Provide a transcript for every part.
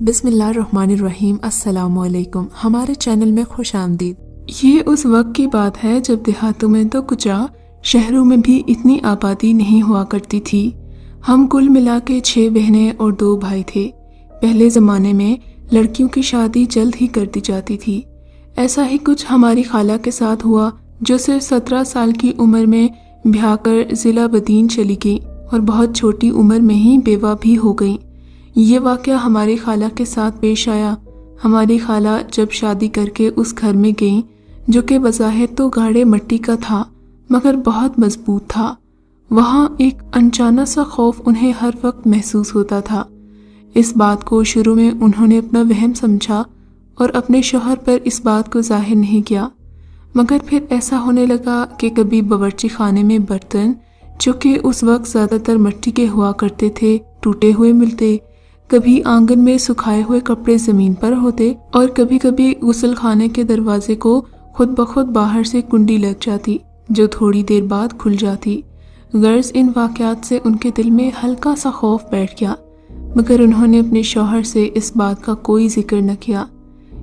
بسم اللہ الرحمن الرحیم۔ السلام علیکم، ہمارے چینل میں خوش آمدید۔ یہ اس وقت کی بات ہے جب دیہاتوں میں تو کچا شہروں میں بھی اتنی آبادی نہیں ہوا کرتی تھی۔ ہم کل ملا کے 6 بہنیں اور 2 بھائی تھے۔ پہلے زمانے میں لڑکیوں کی شادی جلد ہی کر دی جاتی تھی۔ ایسا ہی کچھ ہماری خالہ کے ساتھ ہوا، جو صرف 17 سال کی عمر میں بیاہ کر ضلع بدین چلی گئی اور بہت چھوٹی عمر میں ہی بیوہ بھی ہو گئی۔ یہ واقعہ ہماری خالہ کے ساتھ پیش آیا۔ ہماری خالہ جب شادی کر کے اس گھر میں گئیں، جو کہ بظاہر تو گاڑے مٹی کا تھا مگر بہت مضبوط تھا، وہاں ایک انجانا سا خوف انہیں ہر وقت محسوس ہوتا تھا۔ اس بات کو شروع میں انہوں نے اپنا وہم سمجھا اور اپنے شوہر پر اس بات کو ظاہر نہیں کیا، مگر پھر ایسا ہونے لگا کہ کبھی باورچی خانے میں برتن، جو کہ اس وقت زیادہ تر مٹی کے ہوا کرتے تھے، ٹوٹے ہوئے ملتے، کبھی آنگن میں سکھائے ہوئے کپڑے زمین پر ہوتے، اور کبھی کبھی غسل خانے کے دروازے کو خود بخود باہر سے کنڈی لگ جاتی جو تھوڑی دیر بعد کھل جاتی۔ غرض ان واقعات سے ان کے دل میں ہلکا سا خوف بیٹھ گیا، مگر انہوں نے اپنے شوہر سے اس بات کا کوئی ذکر نہ کیا۔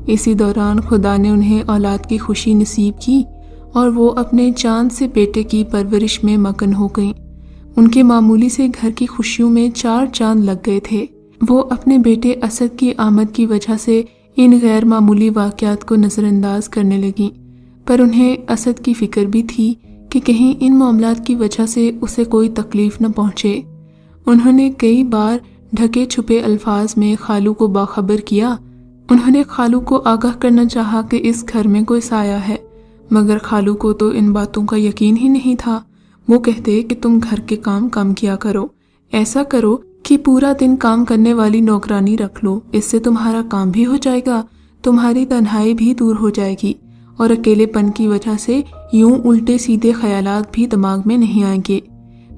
اسی دوران خدا نے انہیں اولاد کی خوشی نصیب کی اور وہ اپنے چاند سے بیٹے کی پرورش میں مگن ہو گئیں۔ ان کے معمولی سے گھر کی خوشیوں میں 4 چاند لگ گئے تھے۔ وہ اپنے بیٹے اسد کی آمد کی وجہ سے ان غیر معمولی واقعات کو نظر انداز کرنے لگیں، پر انہیں اسد کی فکر بھی تھی کہ کہیں ان معاملات کی وجہ سے اسے کوئی تکلیف نہ پہنچے۔ انہوں نے کئی بار ڈھکے چھپے الفاظ میں خالو کو باخبر کیا۔ انہوں نے خالو کو آگاہ کرنا چاہا کہ اس گھر میں کوئی سایہ ہے، مگر خالو کو تو ان باتوں کا یقین ہی نہیں تھا۔ وہ کہتے کہ تم گھر کے کام کم کیا کرو، ایسا کرو کہ پورا دن کام کرنے والی نوکرانی رکھ لو، اس سے تمہارا کام بھی ہو جائے گا، تمہاری تنہائی بھی دور ہو جائے گی، اور اکیلے پن کی وجہ سے یوں الٹے سیدھے خیالات بھی دماغ میں نہیں آئیں گے۔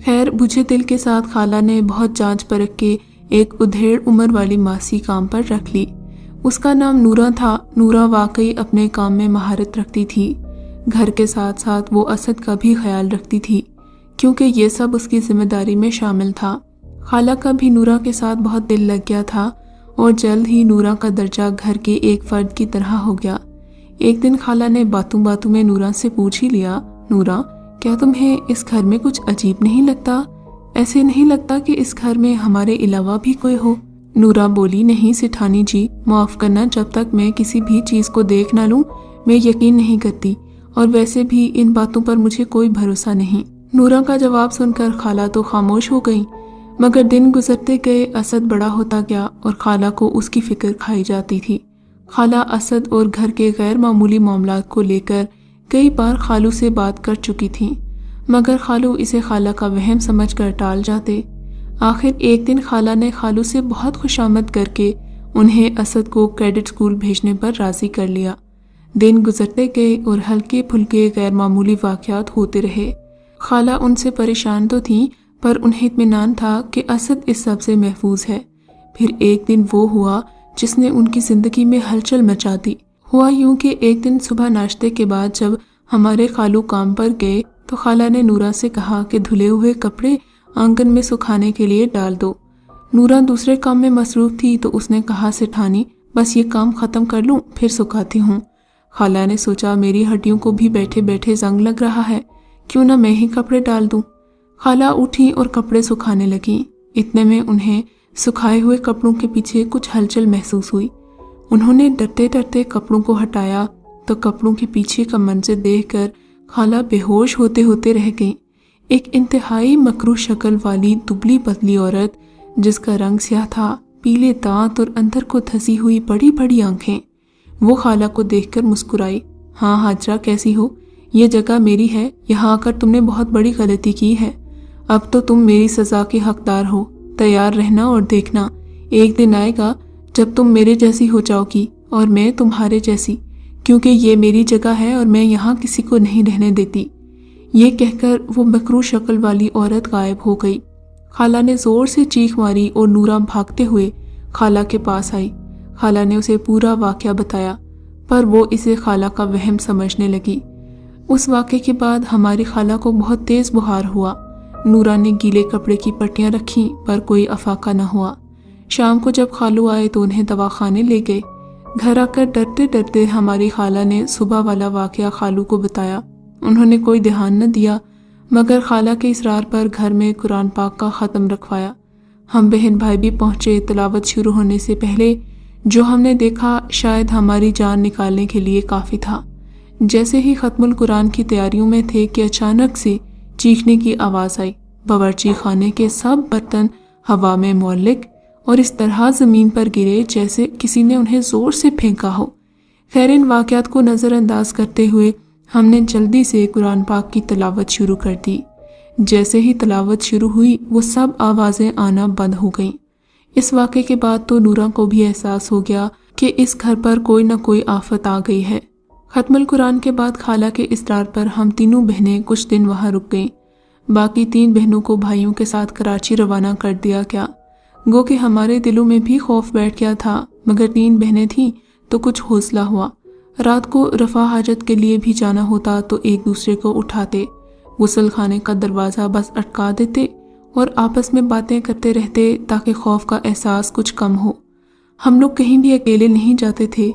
خیر، بجھے دل کے ساتھ خالہ نے بہت جانچ پرکھ کے ایک ادھیڑ عمر والی ماسی کام پر رکھ لی۔ اس کا نام نورا تھا۔ نورا واقعی اپنے کام میں مہارت رکھتی تھی۔ گھر کے ساتھ ساتھ وہ اسد کا بھی خیال رکھتی تھی، کیونکہ یہ سب اس کی ذمہ داری میں شامل تھا۔ خالہ کا بھی نورا کے ساتھ بہت دل لگ گیا تھا اور جلد ہی نورا کا درجہ گھر کے ایک فرد کی طرح ہو گیا۔ ایک دن خالہ نے باتوں باتوں میں نورا سے پوچھ ہی لیا، نورا، کیا تمہیں اس گھر میں کچھ عجیب نہیں لگتا؟ ایسے نہیں لگتا کہ اس گھر میں ہمارے علاوہ بھی کوئی ہو؟ نورا بولی، نہیں سٹھانی جی، معاف کرنا، جب تک میں کسی بھی چیز کو دیکھ نہ لوں میں یقین نہیں کرتی، اور ویسے بھی ان باتوں پر مجھے کوئی بھروسہ نہیں۔ نورا کا جواب سن کر خالہ تو خاموش ہو گئی، مگر دن گزرتے گئے اسد بڑا ہوتا گیا اور خالہ کو اس کی فکر کھائی جاتی تھی۔ خالہ اسد اور گھر کے غیر معمولی معاملات کو لے کر کئی بار خالو سے بات کر چکی تھیں، مگر خالو اسے خالہ کا وہم سمجھ کر ٹال جاتے۔ آخر ایک دن خالہ نے خالو سے بہت خوشامد کر کے انہیں اسد کو کریڈٹ اسکول بھیجنے پر راضی کر لیا۔ دن گزرتے گئے اور ہلکے پھلکے غیر معمولی واقعات ہوتے رہے۔ خالہ ان سے پریشان تو تھیں، پر انہیں اطمینان تھا کہ اسد اس سب سے محفوظ ہے۔ پھر ایک دن وہ ہوا جس نے ان کی زندگی میں ہلچل مچا دی۔ ہوا یوں کہ ایک دن صبح ناشتے کے بعد جب ہمارے خالو کام پر گئے تو خالہ نے نورا سے کہا کہ دھلے ہوئے کپڑے آنگن میں سکھانے کے لیے ڈال دو۔ نورا دوسرے کام میں مصروف تھی تو اس نے کہا، سٹھانی، بس یہ کام ختم کر لوں پھر سکھاتی ہوں۔ خالہ نے سوچا، میری ہڈیوں کو بھی بیٹھے بیٹھے زنگ لگ رہا ہے، کیوں نہ میں ہی کپڑے ڈال دوں۔ خالہ اٹھی اور کپڑے سکھانے لگیں۔ اتنے میں انہیں سکھائے ہوئے کپڑوں کے پیچھے کچھ ہلچل محسوس ہوئی۔ انہوں نے ڈرتے ڈرتے کپڑوں کو ہٹایا تو کپڑوں کے پیچھے کا منظر دیکھ کر خالہ بے ہوش ہوتے ہوتے رہ گئیں۔ ایک انتہائی مکروہ شکل والی دبلی پتلی عورت، جس کا رنگ سیاہ تھا، پیلے دانت اور اندر کو دھسی ہوئی بڑی بڑی آنکھیں۔ وہ خالہ کو دیکھ کر مسکرائی، ہاں حاجرہ، کیسی ہو؟ یہ جگہ میری ہے، یہاں آ کر تم نے بہت بڑی غلطی کی ہے۔ اب تو تم میری سزا کے حقدار ہو، تیار رہنا اور دیکھنا، ایک دن آئے گا جب تم میرے جیسی ہو جاؤ گی اور میں تمہارے جیسی، کیونکہ یہ میری جگہ ہے اور میں یہاں کسی کو نہیں رہنے دیتی۔ یہ کہہ کر وہ مکروہ شکل والی عورت غائب ہو گئی۔ خالہ نے زور سے چیخ ماری اور نورا بھاگتے ہوئے خالہ کے پاس آئی۔ خالہ نے اسے پورا واقعہ بتایا، پر وہ اسے خالہ کا وہم سمجھنے لگی۔ اس واقعے کے بعد ہماری خالہ کو بہت تیز بخار ہوا۔ نورا نے گیلے کپڑے کی پٹیاں رکھیں پر کوئی افاقہ نہ ہوا۔ شام کو جب خالو آئے تو انہیں دواخانے لے گئے۔ گھر آ کر ڈرتے ڈرتے ہماری خالہ نے صبح والا واقعہ خالو کو بتایا۔ انہوں نے کوئی دھیان نہ دیا مگر خالہ کے اصرار پر گھر میں قرآن پاک کا ختم رکھوایا۔ ہم بہن بھائی بھی پہنچے۔ تلاوت شروع ہونے سے پہلے جو ہم نے دیکھا شاید ہماری جان نکالنے کے لیے کافی تھا۔ جیسے ہی ختم القرآن کی تیاریوں میں تھے کہ اچانک سے چیخنے کی آواز آئی۔ باورچی خانے کے سب برتن ہوا میں معلق اور اس طرح زمین پر گرے جیسے کسی نے انہیں زور سے پھینکا ہو۔ خیر ان واقعات کو نظر انداز کرتے ہوئے ہم نے جلدی سے قرآن پاک کی تلاوت شروع کر دی۔ جیسے ہی تلاوت شروع ہوئی وہ سب آوازیں آنا بند ہو گئیں۔ اس واقعے کے بعد تو نورا کو بھی احساس ہو گیا کہ اس گھر پر کوئی نہ کوئی آفت آ گئی ہے۔ ختم القرآن کے بعد خالہ کے اصرار پر ہم تینوں بہنیں کچھ دن وہاں رک گئیں۔ باقی 3 بہنوں کو بھائیوں کے ساتھ کراچی روانہ کر دیا گیا۔ گو کہ ہمارے دلوں میں بھی خوف بیٹھ گیا تھا مگر 3 بہنیں تھیں تو کچھ حوصلہ ہوا۔ رات کو رفع حاجت کے لیے بھی جانا ہوتا تو ایک دوسرے کو اٹھاتے، غسل خانے کا دروازہ بس اٹکا دیتے اور آپس میں باتیں کرتے رہتے تاکہ خوف کا احساس کچھ کم ہو۔ ہم لوگ کہیں بھی اکیلے نہیں جاتے تھے۔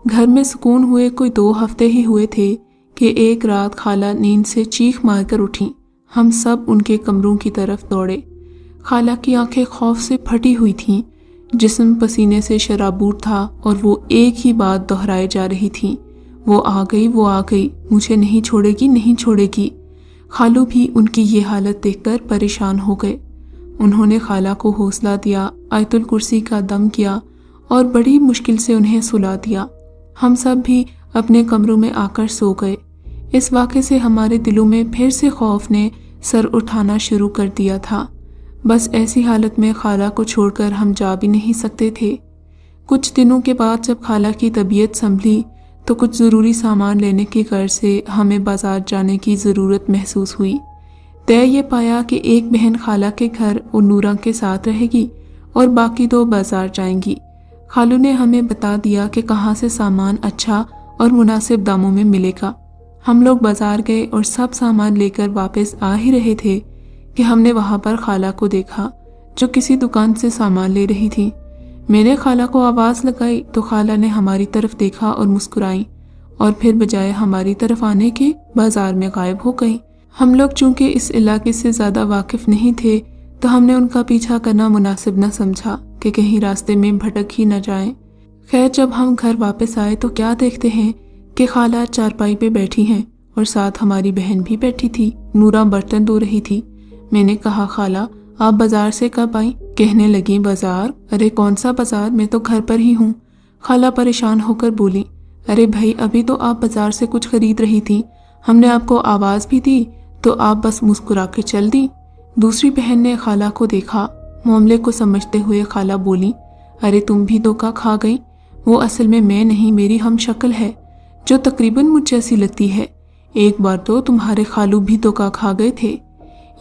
گھر میں سکون ہوئے کوئی 2 ہفتے ہی ہوئے تھے کہ ایک رات خالہ نیند سے چیخ مار کر اٹھیں۔ ہم سب ان کے کمروں کی طرف دوڑے۔ خالہ کی آنکھیں خوف سے پھٹی ہوئی تھیں، جسم پسینے سے شرابور تھا اور وہ ایک ہی بات دہرائے جا رہی تھی، وہ آ گئی، وہ آ گئی، مجھے نہیں چھوڑے گی، نہیں چھوڑے گی۔ خالو بھی ان کی یہ حالت دیکھ کر پریشان ہو گئے۔ انہوں نے خالہ کو حوصلہ دیا، آیت الکرسی کا دم کیا اور بڑی مشکل سے انہیں سلا دیا۔ ہم سب بھی اپنے کمروں میں آ کر سو گئے۔ اس واقعے سے ہمارے دلوں میں پھر سے خوف نے سر اٹھانا شروع کر دیا تھا۔ بس ایسی حالت میں خالہ کو چھوڑ کر ہم جا بھی نہیں سکتے تھے۔ کچھ دنوں کے بعد جب خالہ کی طبیعت سنبھلی تو کچھ ضروری سامان لینے کی غرض سے ہمیں بازار جانے کی ضرورت محسوس ہوئی۔ طے یہ پایا کہ ایک بہن خالہ کے گھر اور نورا کے ساتھ رہے گی اور باقی 2 بازار جائیں گی۔ خالو نے ہمیں بتا دیا کہ کہاں سے سامان اچھا اور مناسب داموں میں ملے گا۔ ہم لوگ بازار گئے اور سب سامان لے کر واپس آ ہی رہے تھے کہ ہم نے وہاں پر خالہ کو دیکھا جو کسی دکان سے سامان لے رہی تھی۔ میں نے خالہ کو آواز لگائی تو خالہ نے ہماری طرف دیکھا اور مسکرائی اور پھر بجائے ہماری طرف آنے کے بازار میں غائب ہو گئی۔ ہم لوگ چونکہ اس علاقے سے زیادہ واقف نہیں تھے تو ہم نے ان کا پیچھا کرنا مناسب نہ سمجھا کہ کہیں راستے میں بھٹک ہی نہ جائیں۔ خیر جب ہم گھر واپس آئے تو کیا دیکھتے ہیں کہ خالہ چارپائی پہ بیٹھی ہیں اور ساتھ ہماری بہن بھی بیٹھی تھی۔ نورا برتن دھو رہی تھی۔ میں نے کہا خالہ آپ بازار سے کب آئیں؟ کہنے لگی بازار؟ ارے کون سا بازار، میں تو گھر پر ہی ہوں۔ خالہ پریشان ہو کر بولی ارے بھائی ابھی تو آپ بازار سے کچھ خرید رہی تھی، ہم نے آپ کو آواز بھی دی تو آپ بس مسکرا کے چل دی۔ دوسری بہن نے خالہ کو دیکھا۔ معاملے کو سمجھتے ہوئے خالہ بولی ارے تم بھی دھوکا کھا گئی، وہ اصل میں نہیں میری ہم شکل ہے جو تقریباً مجھ جیسی لگتی ہے، ایک بار تو تمہارے خالو بھی دھوکا کھا گئے تھے۔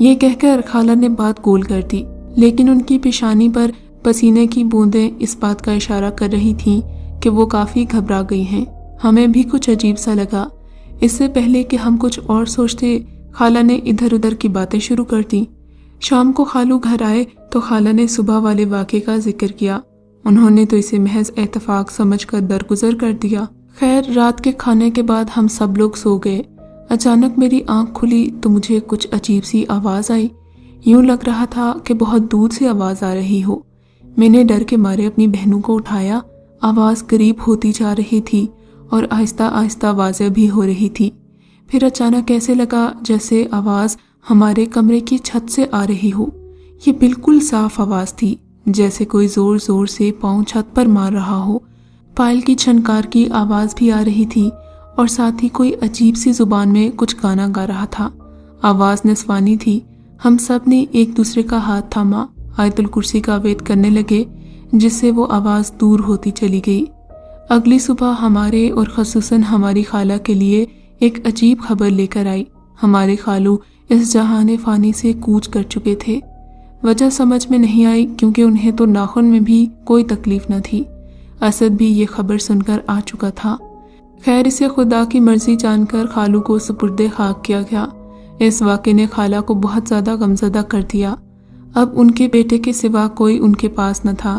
یہ کہہ کر خالہ نے بات گول کر دی لیکن ان کی پیشانی پر پسینے کی بوندیں اس بات کا اشارہ کر رہی تھیں کہ وہ کافی گھبرا گئی ہیں۔ ہمیں بھی کچھ عجیب سا لگا۔ اس سے پہلے کہ ہم کچھ اور سوچتے خالہ نے ادھر ادھر کی باتیں شروع کر دیں۔ شام کو خالو گھر آئے تو خالہ نے صبح والے واقعے کا ذکر کیا۔ انہوں نے تو اسے محض اتفاق سمجھ کر درگزر کر دیا۔ خیر رات کے کھانے کے بعد ہم سب لوگ سو گئے۔ اچانک میری آنکھ کھلی تو مجھے کچھ عجیب سی آواز آئی، یوں لگ رہا تھا کہ بہت دور سے آواز آ رہی ہو۔ میں نے ڈر کے مارے اپنی بہنوں کو اٹھایا۔ آواز قریب ہوتی جا رہی تھی اور آہستہ آہستہ واضح بھی ہو رہی تھی۔ پھر اچانک ایسے لگا جیسے آواز ہمارے کمرے کی چھت سے آ رہی ہو۔ یہ بالکل صاف آواز تھی، جیسے کوئی زور زور سے پاؤں چھت پر مار رہا ہو۔ پائل کی چھنکار کی آواز بھی آ رہی تھی اور ساتھ ہی کوئی عجیب سی زبان میں کچھ گانا گا رہا تھا۔ آواز نسوانی تھی۔ ہم سب نے ایک دوسرے کا ہاتھ تھاما، آیت الکرسی کا وید کرنے لگے جس سے وہ آواز دور ہوتی چلی گئی۔ اگلی صبح ہمارے اور خصوصاً ہماری خالہ کے لیے ایک عجیب خبر لے کر آئی۔ ہمارے خالو اس جہان فانی سے کوچ کر چکے تھے۔ وجہ سمجھ میں نہیں آئی کیونکہ انہیں تو ناخن میں بھی کوئی تکلیف نہ تھی۔ اسد بھی یہ خبر سن کر آ چکا تھا۔ خیر اسے خدا کی مرضی جان کر خالو کو سپرد خاک کیا گیا۔ اس واقعے نے خالہ کو بہت زیادہ غمزدہ کر دیا۔ اب ان کے بیٹے کے سوا کوئی ان کے پاس نہ تھا۔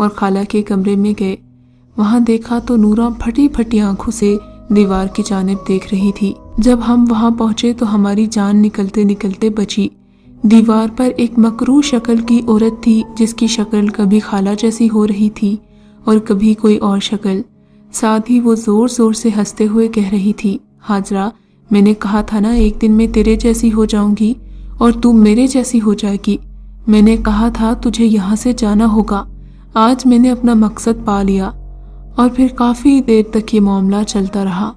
اور خالہ کے کمرے میں گئے۔ وہاں دیکھا تو نورا پھٹی پھٹی آنکھوں سے دیوار کی جانب دیکھ رہی تھی۔ جب ہم وہاں پہنچے تو ہماری جان نکلتے نکلتے بچی۔ دیوار پر ایک مکروہ شکل کی عورت تھی جس کی شکل کبھی خالہ جیسی ہو رہی تھی اور کبھی کوئی اور شکل۔ ساتھ ہی وہ زور زور سے ہنستے ہوئے کہہ رہی تھی، ہاجرہ میں نے کہا تھا نا ایک دن میں تیرے جیسی ہو جاؤں گی اور تو میرے جیسی ہو جائے گی۔ میں نے کہا تھا تجھے یہاں سے جانا ہوگا۔ آج میں نے اپنا مقصد پا لیا۔ اور پھر کافی دیر تک یہ معاملہ چلتا رہا۔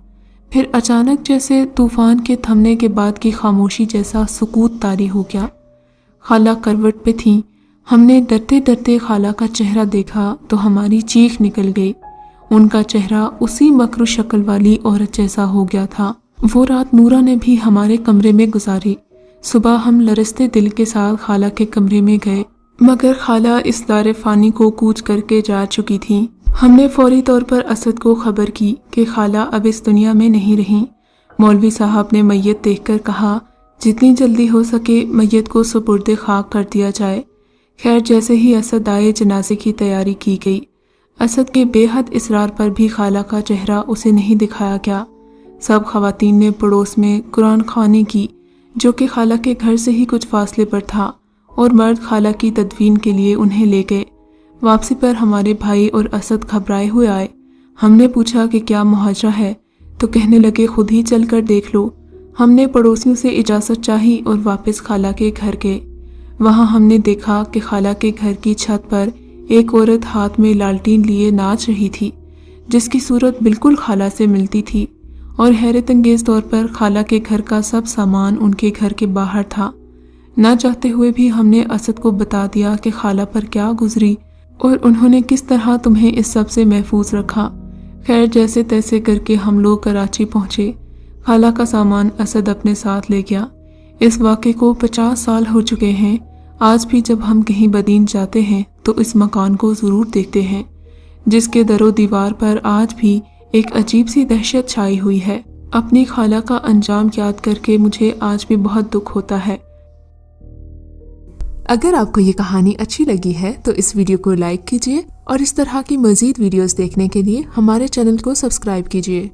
پھر اچانک جیسے طوفان کے تھمنے کے بعد کی خاموشی جیسا سکوت طاری ہو گیا۔ خالہ کروٹ پہ تھیں۔ ہم نے ڈرتے ڈرتے خالہ کا چہرہ دیکھا تو ہماری چیخ نکل گئی۔ ان کا چہرہ اسی مکروہ شکل والی عورت جیسا ہو گیا تھا۔ وہ رات نورا نے بھی ہمارے کمرے میں گزاری۔ صبح ہم لرزتے دل کے ساتھ خالہ کے کمرے میں گئے، مگر خالہ اس دار فانی کو کوچ کر کے جا چکی تھیں۔ ہم نے فوری طور پر اسد کو خبر کی کہ خالہ اب اس دنیا میں نہیں رہیں۔ مولوی صاحب نے میت دیکھ کر کہا جتنی جلدی ہو سکے میت کو سپرد خاک کر دیا جائے۔ خیر جیسے ہی اسد آئے جنازے کی تیاری کی گئی۔ اسد کے بے حد اصرار پر بھی خالہ کا چہرہ اسے نہیں دکھایا گیا۔ سب خواتین نے پڑوس میں قرآن خوانی کی جو کہ خالہ کے گھر سے ہی کچھ فاصلے پر تھا، اور مرد خالہ کی تدفین کے لیے انہیں لے گئے۔ واپسی پر ہمارے بھائی اور اسد گھبرائے ہوئے آئے۔ ہم نے پوچھا کہ کیا مہاجرہ ہے تو کہنے لگے خود ہی چل کر دیکھ لو۔ ہم نے پڑوسیوں سے اجازت چاہی اور واپس خالہ کے گھر گئے۔ وہاں ہم نے دیکھا کہ خالہ کے گھر کی چھت پر ایک عورت ہاتھ میں لالٹین لیے ناچ رہی تھی جس کی صورت بالکل خالہ سے ملتی تھی، اور حیرت انگیز طور پر خالہ کے گھر کا سب سامان ان کے گھر کے باہر تھا۔ نہ چاہتے ہوئے بھی ہم نے اسد کو بتا دیا کہ خالہ پر کیا گزری اور انہوں نے کس طرح تمہیں اس سب سے محفوظ رکھا۔ خیر جیسے تیسے کر کے ہم لوگ کراچی پہنچے۔ خالہ کا سامان اسد اپنے ساتھ لے گیا۔ اس واقعے کو 50 سال ہو چکے ہیں۔ آج بھی جب ہم کہیں بدین جاتے ہیں تو اس مکان کو ضرور دیکھتے ہیں جس کے در و دیوار پر آج بھی ایک عجیب سی دہشت چھائی ہوئی ہے۔ اپنی خالہ کا انجام یاد کر کے مجھے آج بھی بہت دکھ ہوتا ہے۔ اگر آپ کو یہ کہانی اچھی لگی ہے تو اس ویڈیو کو لائک کیجیے اور اس طرح کی مزید ویڈیوز دیکھنے کے لیے ہمارے چینل کو سبسکرائب کیجیے۔